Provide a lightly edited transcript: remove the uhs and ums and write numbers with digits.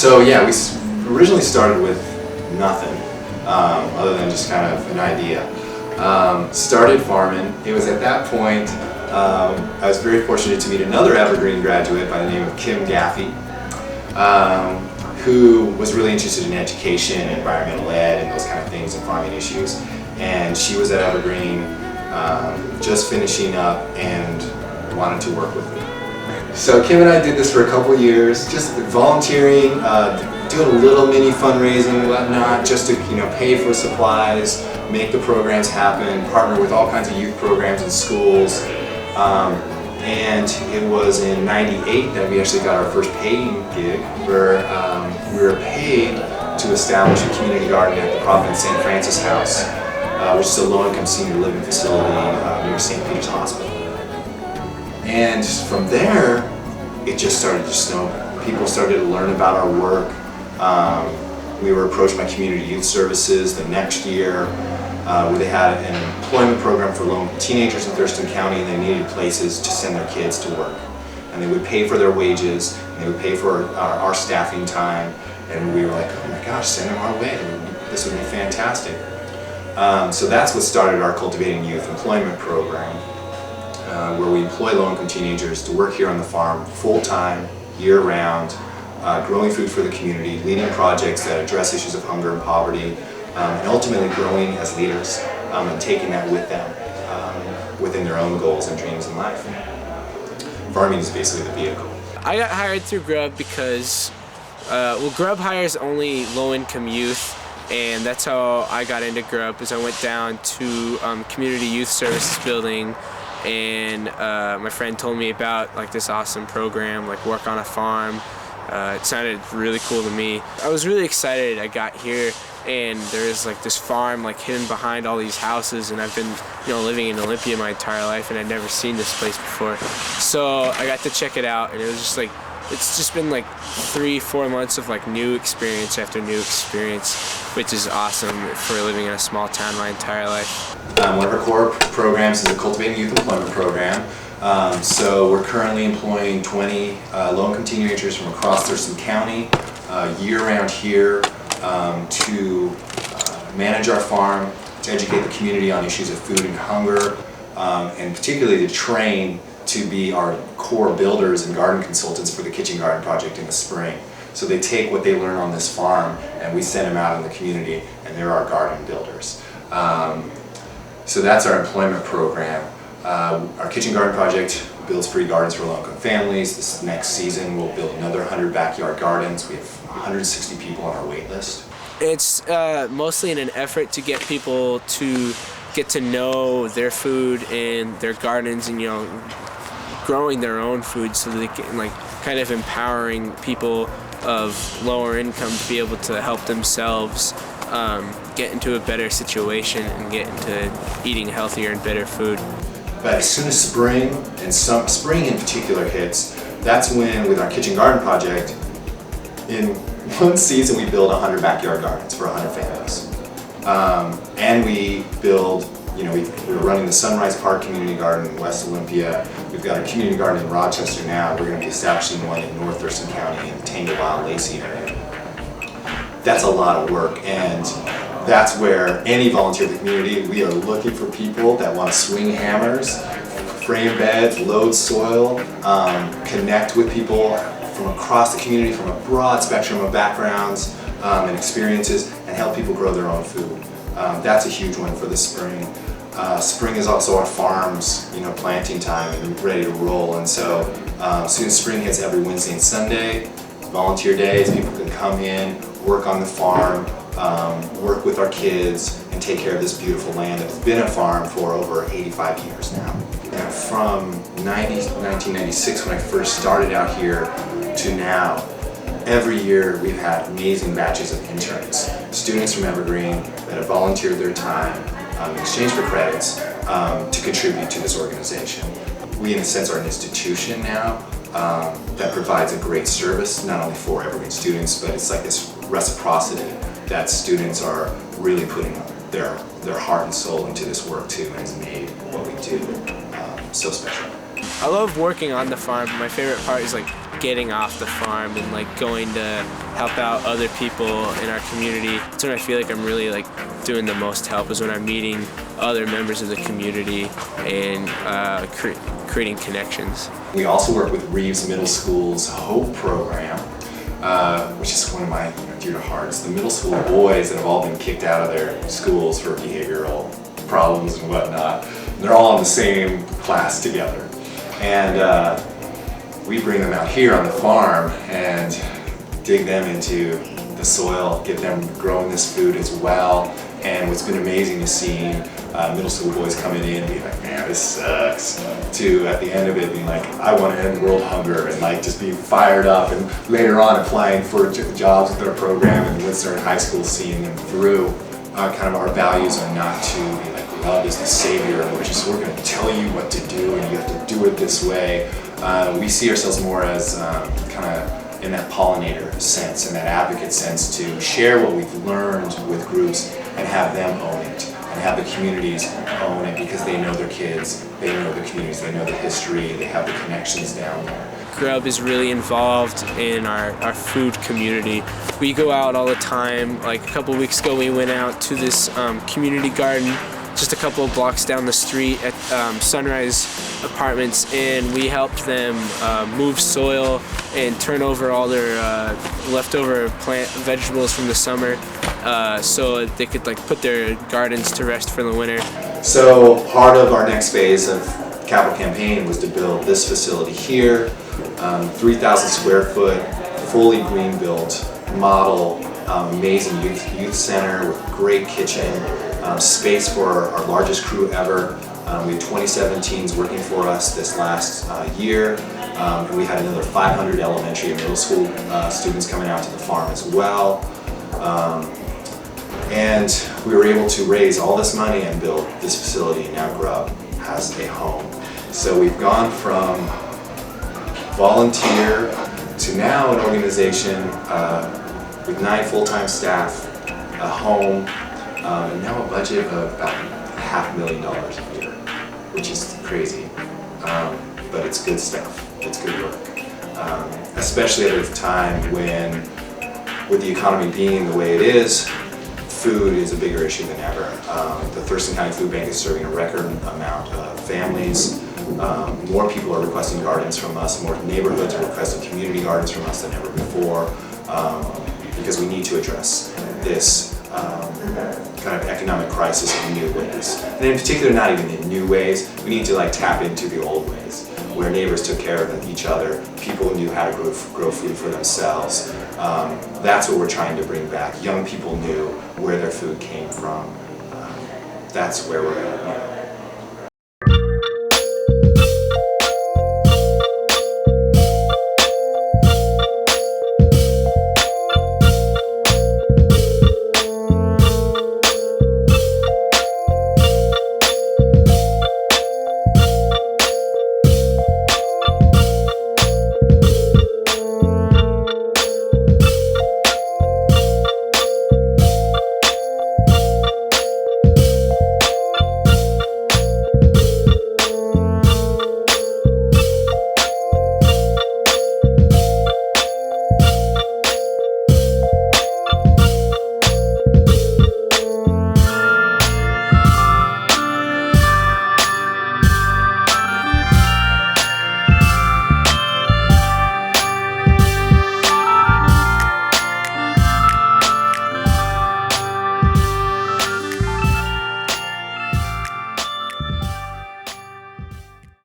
So yeah, originally started with nothing, other than just kind of an idea. Started farming. It was at that point I was very fortunate to meet another Evergreen graduate by the name of Kim Gaffey, who was really interested in education, environmental ed, and those kind of things, and farming issues. And she was at Evergreen, just finishing up, and wanted to work with me. So Kim and I did this for a couple years, just volunteering, doing a little mini fundraising and whatnot, just to pay for supplies, make the programs happen, partner with all kinds of youth programs in schools. And it was in '98 that we actually got our first paying gig, where we were paid to establish a community garden at the Providence St. Francis House, which is a low-income senior living facility near St. Peter's Hospital. And from there, it just started to snow. People started to learn about our work. We were approached by Community Youth Services the next year, where they had an employment program for low-income teenagers in Thurston County, and they needed places to send their kids to work. And they would pay for their wages, and they would pay for our staffing time, and we were like, oh my gosh, send them our way. This would be fantastic. So that's what started our Cultivating Youth employment program, where we employ low-income teenagers to work here on the farm full-time, year-round, growing food for the community, leading projects that address issues of hunger and poverty, and ultimately growing as leaders and taking that with them within their own goals and dreams in life. Farming is basically the vehicle. I got hired through G.R.u.B because, G.R.u.B hires only low-income youth, and that's how I got into G.R.u.B. is I went down to Community Youth Services building, and my friend told me about this awesome program, work on a farm. It sounded really cool to me. I was really excited. I got here, and there's this farm hidden behind all these houses, and I've been living in Olympia my entire life, and I'd never seen this place before. So I got to check it out, and it was just it's just been 3-4 months of new experience after new experience, which is awesome for living in a small town my entire life. One of our core programs is the Cultivating Youth Employment Program. So we're currently employing 20 low-income teenagers from across Thurston County year-round here to manage our farm, to educate the community on issues of food and hunger, and particularly to train to be our core builders and garden consultants for the Kitchen Garden Project in the spring. So they take what they learn on this farm, and we send them out in the community, and they're our garden builders. So that's our employment program. Our Kitchen Garden Project builds free gardens for low-income families. This next season we'll build another 100 backyard gardens. We have 160 people on our wait list. It's mostly in an effort to get people to get to know their food and their gardens, and growing their own food, so they can kind of empowering people of lower income to be able to help themselves get into a better situation and get into eating healthier and better food. But as soon as spring, and spring in particular, hits, that's when, with our Kitchen Garden Project, in one season we build 100 backyard gardens for 100 families. And we build, we're running the Sunrise Park Community Garden in West Olympia. We've got a community garden in Rochester now. We're going to be establishing one in North Thurston County in the Tangleville, Lacey area. That's a lot of work, and that's where any volunteer in the community, we are looking for people that want to swing hammers, frame beds, load soil, connect with people from across the community, from a broad spectrum of backgrounds and experiences, and help people grow their own food. That's a huge one for the spring. Spring is also our farm's planting time and ready to roll, and so as soon as spring hits, every Wednesday and Sunday, volunteer days, people can come in, work on the farm, work with our kids, and take care of this beautiful land that's been a farm for over 85 years now. And from 1996, when I first started out here, to now, every year we've had amazing batches of interns, students from Evergreen that have volunteered their time in exchange for credits to contribute to this organization. We, in a sense, are an institution now that provides a great service, not only for Evergreen students, but it's this reciprocity that students are really putting their heart and soul into this work too, and has made what we do so special. I love working on the farm. My favorite part is getting off the farm and like going to help out other people in our community. That's when I feel like I'm really like doing the most help, is when I'm meeting other members of the community and creating connections. We also work with Reeves Middle School's HOPE program, which is one of my dear to hearts. The middle school boys that have all been kicked out of their schools for behavioral problems and whatnot, they're all in the same class together. And we bring them out here on the farm and dig them into the soil, get them growing this food as well. And what's been amazing to see middle school boys coming in and being like, man, this sucks, to at the end of it being like, I want to end world hunger, and like just being fired up, and later on applying for jobs with our program, and once they're in high school seeing them through. Kind of our values are not to be like, love is the savior, and we're going to tell you what to do and you have to do it this way. We see ourselves more as kind of in that pollinator sense, in that advocate sense, to share what we've learned with groups and have them own it, and have the communities own it, because they know their kids, they know the communities, they know the history, they have the connections down there. G.R.u.B is really involved in our food community. We go out all the time. Like a couple weeks ago, we went out to this community garden just a couple of blocks down the street at Sunrise Apartments, and we helped them move soil and turn over all their leftover vegetables from the summer, so they could like put their gardens to rest for the winter. So part of our next phase of capital campaign was to build this facility here, 3,000 square foot, fully green built model, amazing youth center with great kitchen, space for our largest crew ever. We had 27 teens working for us this last year, and we had another 500 elementary and middle school students coming out to the farm as well. And we were able to raise all this money and build this facility, and now G.R.u.B has a home. So we've gone from volunteer to now an organization with 9 full-time staff, a home, and now a budget of about $500,000 a year, which is crazy, but it's good stuff. It's good work, especially at a time when, with the economy being the way it is, food is a bigger issue than ever. The Thurston County Food Bank is serving a record amount of families. More people are requesting gardens from us. More neighborhoods are requesting community gardens from us than ever before, because we need to address this kind of economic crisis in new ways. And in particular, not even in new ways. We need to like tap into the old ways, where neighbors took care of each other, people knew how to grow food for themselves. That's what we're trying to bring back. Young people knew where their food came from. That's where we're going.